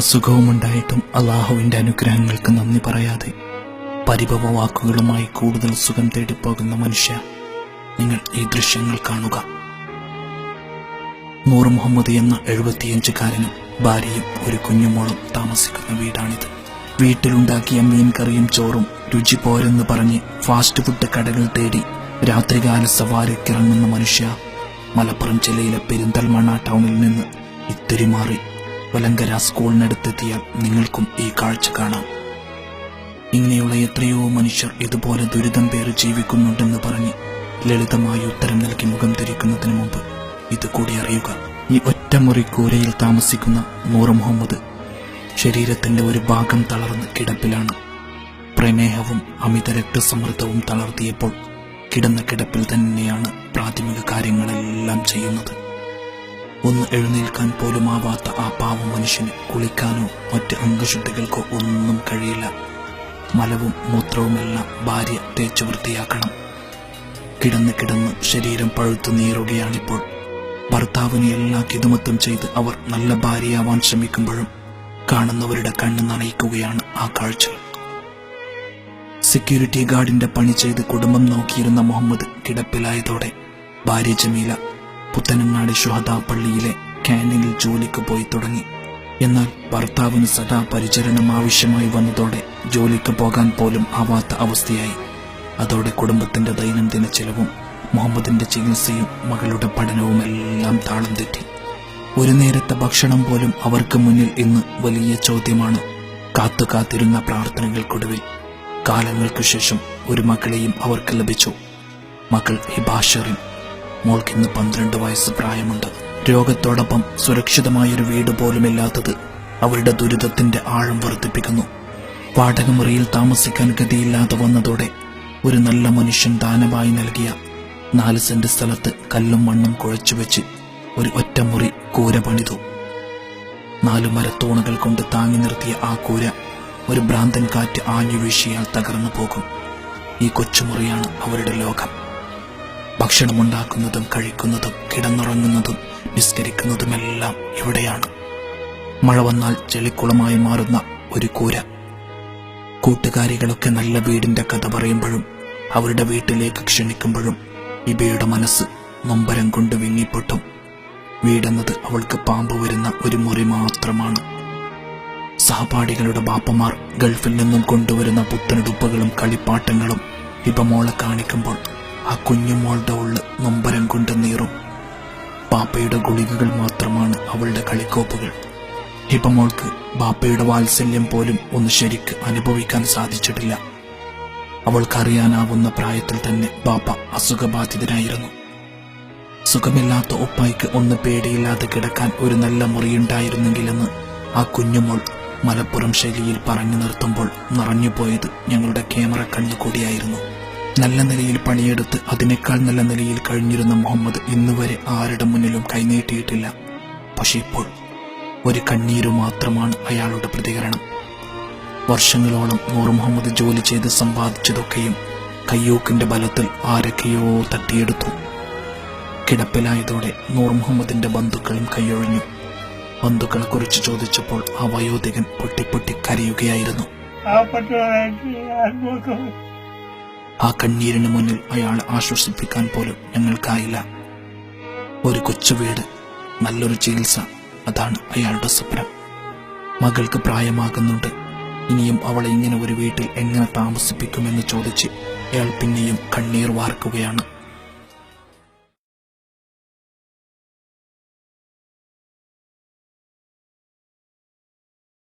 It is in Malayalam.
സുഖവുമുണ്ടായിട്ടും അള്ളാഹുവിന്റെ അനുഗ്രഹങ്ങൾക്ക് നന്ദി പറയാതെ പരിഭവ വാക്കുകളുമായി കൂടുതൽ സുഖം തേടിപ്പോകുന്ന മനുഷ്യ, നിങ്ങൾ ഈ ദൃശ്യങ്ങൾ കാണുക. നൂർ മുഹമ്മദ് എന്ന 75-കാരനും ഭാര്യയും ഒരു കുഞ്ഞുമോളും താമസിക്കുന്ന വീടാണിത്. വീട്ടിലുണ്ടാക്കിയ മീൻ കറിയും ചോറും രുചി പോരെന്ന് പറഞ്ഞ് ഫാസ്റ്റ് ഫുഡ് കടകൾ തേടി രാത്രികാല സവാരിക്കിറങ്ങുന്ന മനുഷ്യ, മലപ്പുറം ജില്ലയിലെ പെരിന്തൽമണ്ണ ടൗണിൽ നിന്ന് ഇത്തിരി മാറി വലങ്കര സ്കൂളിനടുത്തെത്തിയാൽ നിങ്ങൾക്കും ഈ കാഴ്ച കാണാം. ഇങ്ങനെയുള്ള എത്രയോ മനുഷ്യർ ഇതുപോലെ ദുരിതം പേറി ജീവിക്കുന്നുണ്ടെന്ന് പറഞ്ഞ് ലളിതമായ ഉത്തരം നൽകി മുഖം തിരിക്കുന്നതിന് മുമ്പ് ഇത് കൂടി അറിയുക. ഈ ഒറ്റമുറി കൂരയിൽ താമസിക്കുന്ന നൂർ മുഹമ്മദ് ശരീരത്തിന്റെ ഒരു ഭാഗം തളർന്ന് കിടപ്പിലാണ്. പ്രമേഹവും അമിത രക്തസമ്മർദ്ദവും തളർത്തിയപ്പോൾ കിടന്ന കിടപ്പിൽ തന്നെയാണ് പ്രാഥമിക കാര്യങ്ങളെല്ലാം ചെയ്യുന്നത്. ഒന്ന് എഴുന്നേൽക്കാൻ പോലും ആവാത്ത ആ പാവ മനുഷ്യന് കുളിക്കാനോ മറ്റ് അംഗശുദ്ധികൾക്കോ ഒന്നും കഴിയില്ല. മലവും മൂത്രവുമെല്ലാം ഭാര്യ തേച്ചു വൃത്തിയാക്കണം. കിടന്ന് ശരീരം പഴുത്തു നീറുകയാണിപ്പോൾ. ഭർത്താവിന് എല്ലാ കിതുമത്തും ചെയ്ത് അവർ നല്ല ഭാര്യയാവാൻ ശ്രമിക്കുമ്പോഴും കാണുന്നവരുടെ കണ്ണ് നനയിക്കുകയാണ് ആ കാഴ്ച. സെക്യൂരിറ്റി ഗാർഡിന്റെ പണി ചെയ്ത് കുടുംബം നോക്കിയിരുന്ന മുഹമ്മദ് കിടപ്പിലായതോടെ ഭാര്യ ജമീല പുത്തനങ്ങാടി ശുഹദാ പള്ളിയിലെ ക്യാന്റീനിൽ ജോലിക്ക് പോയി തുടങ്ങി. എന്നാൽ ഭർത്താവിന് സദാ പരിചരണം ആവശ്യമായി വന്നതോടെ ജോലിക്ക് പോകാൻ പോലും ആവാത്ത അവസ്ഥയായി. അതോടെ കുടുംബത്തിന്റെ ദൈനംദിന ചെലവും മുഹമ്മദിന്റെ ചികിത്സയും മകളുടെ പഠനവുമെല്ലാം താളം തെറ്റി. ഒരു നേരത്തെ ഭക്ഷണം പോലും അവർക്ക് മുന്നിൽ ഇന്ന് വലിയ ചോദ്യമാണ്. കാത്തിരുന്ന പ്രാർത്ഥനകൾക്കൊടുവിൽ കാലങ്ങൾക്കു ശേഷം ഒരു മകളെയും അവർക്ക് ലഭിച്ചു. മകൾ ഹിബാഷറിൻ. മോൾക്കിന്ന് 12 വയസ്സ് പ്രായമുണ്ട്. രോഗത്തോടൊപ്പം സുരക്ഷിതമായൊരു വീട് പോലുമില്ലാത്തത് അവരുടെ ദുരിതത്തിന്റെ ആഴം വർദ്ധിപ്പിക്കുന്നു. വാടകമുറിയിൽ താമസിക്കാൻ ഗതിയില്ലാതെ വന്നതോടെ ഒരു നല്ല മനുഷ്യൻ ദാനമായി നൽകിയ 4 സെന്റ് സ്ഥലത്ത് കല്ലും മണ്ണും കുഴച്ചുവെച്ച് ഒരു ഒറ്റമുറി കൂര പണിതു. 4 മരത്തൂണുകൾ കൊണ്ട് താങ്ങി നിർത്തിയ ആ കൂര ഒരു ഭ്രാന്തൻ കാറ്റ് ആഞ്ഞു വീശിയാൽ തകർന്നു പോകും. ഈ കൊച്ചുമുറിയാണ് അവരുടെ ലോകം. ഭക്ഷണമുണ്ടാക്കുന്നതും കഴിക്കുന്നതും കിടന്നുറങ്ങുന്നതും നിസ്കരിക്കുന്നതുമെല്ലാം ഇവിടെയാണ്. മഴ വന്നാൽ ചെളിക്കുളമായി മാറുന്ന ഒരു കൂര. കൂട്ടുകാരികളൊക്കെ നല്ല വീടിന്റെ കഥ പറയുമ്പോഴും അവരുടെ വീട്ടിലേക്ക് ക്ഷണിക്കുമ്പോഴും ഇബയുടെ മനസ്സ് നൊമ്പരം കൊണ്ട് വിങ്ങിപ്പൊട്ടും. വീടെന്നത് അവൾക്ക് പാമ്പ് വരുന്ന ഒരു മുറി മാത്രമാണ്. സഹപാഠികളുടെ ബാപ്പമാർ ഗൾഫിൽ നിന്നും കൊണ്ടുവരുന്ന പുത്തനുടുപ്പുകളും കളിപ്പാട്ടങ്ങളും ഹിബമോളെ കാണിക്കുമ്പോൾ ആ കുഞ്ഞുമോളുടെ ഉള്ള് നൊമ്പരം കൊണ്ട് നീറും. ബാപ്പയുടെ ഗുളികകൾ മാത്രമാണ് അവളുടെ കളിക്കോപ്പുകൾ. ഹിബമോൾക്ക് ബാപ്പയുടെ വാത്സല്യം പോലും ഒന്ന് ശരിക്ക് അനുഭവിക്കാൻ സാധിച്ചിട്ടില്ല. അവൾക്കറിയാനാവുന്ന പ്രായത്തിൽ തന്നെ ബാപ്പ അസുഖബാധിതനായിരുന്നു. സുഖമില്ലാത്ത ഉപ്പായിക്ക് ഒന്ന് പേടിയില്ലാതെ കിടക്കാൻ ഒരു നല്ല മുറിയുണ്ടായിരുന്നെങ്കിലെന്ന് ആ കുഞ്ഞുമോൾ മലപ്പുറം ശൈലിയിൽ പറഞ്ഞു നിർത്തുമ്പോൾ നിറഞ്ഞുപോയത് ഞങ്ങളുടെ ക്യാമറ കണ്ണുകൂടിയായിരുന്നു. നല്ല നിലയിൽ പണിയെടുത്ത് അതിനേക്കാൾ നല്ല നിലയിൽ കഴിഞ്ഞിരുന്ന മുഹമ്മദ് ഇന്നുവരെ ആരുടെ മുന്നിലും കൈനീട്ടിയിട്ടില്ല. പക്ഷെ ഇപ്പോൾ ഒരു കണ്ണീരു മാത്രമാണ് അയാളുടെ പ്രതികരണം. വർഷങ്ങളോളം നൂർ മുഹമ്മദ് ജോലി ചെയ്ത് സമ്പാദിച്ചതൊക്കെയും കയ്യൂക്കിന്റെ ബലത്തിൽ ആരൊക്കെയോ തട്ടിയെടുത്തു. കിടപ്പിലായതോടെ നൂർ മുഹമ്മദിന്റെ ബന്ധുക്കളും കൈയൊഴിഞ്ഞു. ബന്ധുക്കളെ കുറിച്ച് ചോദിച്ചപ്പോൾ ആ വയോധികൻ പൊട്ടി കരയുകയായിരുന്നു. ആ കണ്ണീരിന് മുന്നിൽ അയാളെ ആശ്വസിപ്പിക്കാൻ പോലും ഞങ്ങൾക്കായില്ല. ഒരു കൊച്ചു വീട്, നല്ലൊരു ചികിത്സ, അതാണ് അയാളുടെ സ്വപ്നം. മകൾക്ക് പ്രായമാകുന്നുണ്ട്. ഇനിയും അവളെ ഇങ്ങനെ ഒരു വീട്ടിൽ എങ്ങനെ താമസിപ്പിക്കുമെന്ന് ചോദിച്ച് അയാൾ പിന്നെയും കണ്ണീർ വാർക്കുകയാണ്.